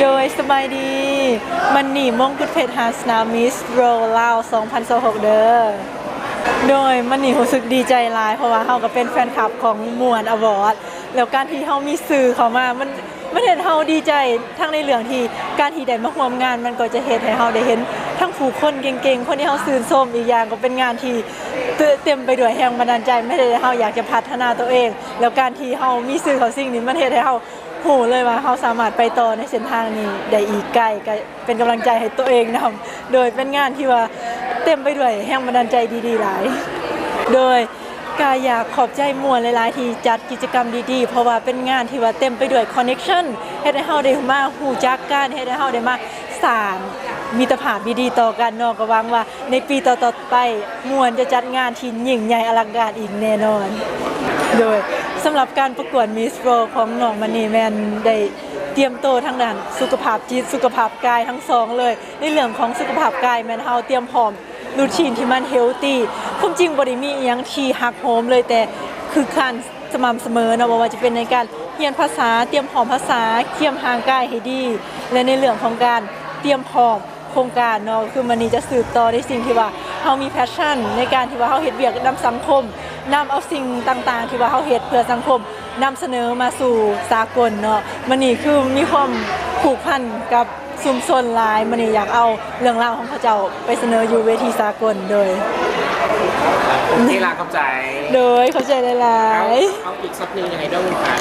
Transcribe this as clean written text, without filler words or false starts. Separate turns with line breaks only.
ดยสบายดีมันหนีมงกุฎเพชรฮาสนามิสโรลาว2026เด้อโดยมันหนีรู้สึกดีใจหลายเพราะว่าเฮาก็เป็นแฟนคลับของมวนอวอร์ดแล้วการที่เฮามีสื่อเข้ามามันเห็นเฮาดีใจทั้งในเรื่องที่การที่ได้มาร่วมงานมันก็จะเฮ็ดให้เฮาได้เห็นทั้งผู้คนเก่งๆคนที่เฮาชื่นชมอีกอย่างก็เป็นงานที่เต็มไปด้วยแรงบันดาลใจไม่ได้เฮาอยากจะพัฒนาตัวเองแล้วการที่เฮามีสื่อเขาสิ่งนี้มันเฮ็ดให้เฮาโหเลยว่าเขาสามารถไปต่อในเส้นทางนี้ได้อีกไกลก็เป็นกำลังใจให้ตัวเองนำโดยเป็นงานที่ว่าเต็มไปด้วยแรงบันดาลใจดีๆหลายโดยกาอยากขอบใจมวลหลายๆที่จัดกิจกรรมดีๆเพราะว่าเป็นงานที่ว่าเต็มไปด้วยคอนเนคชั่นเฮ็ดให้เฮาได้มาฮู้จักกันเฮ็ดให้เฮาได้มาสร้างมิตรภาพดีๆต่อกันเนาะก็หวังว่าในปีต่อๆไปมวลจะจัดงานที่ยิ่งใหญ่อลังการอีกแน่นอนโดยสำหรับการประกวดมิสโรของน้องมันนี่แมนได้เตรียมโตทั้งด้านสุขภาพจิตสุขภาพกายทั้งสองเลยในเรื่องของสุขภาพกายแมนเฮาเตรียมพร้อมรูทีนที่มันเฮลตี้ความจริงบ่ได้มีอีหยังที่หักโหมเลยแต่คือการสม่ำเสมอเนาะว่าจะเป็นในการเรียนภาษาเตรียมพร้อมภาษาเคี่ยมห่างกายให้ดีและในเรื่องของการเตรียมพร้อมโครงการเนาะคือมันนี่จะสืบต่อในสิ่งที่ว่าเฮามีแพชชั่นในการที่ว่าเฮาเฮ็ดเวียกนำสังคมนำเอาสิ่งต่างๆที่ว่าเฮาเฮ็ดเพื่อสังคมนำเสนอมาสู่สากลเนาะมันนี่คือมีความผูกพันกับชุมชนหลายมันนี่อยากเอาเรื่องราวของเขาเจ้าไปเสนออยู่เวทีสากลโดย
ที่ลาเข้าใจ
โดยเข้าใจหลาย
เอาอีกสักนึงยังไงด้วยค่ะ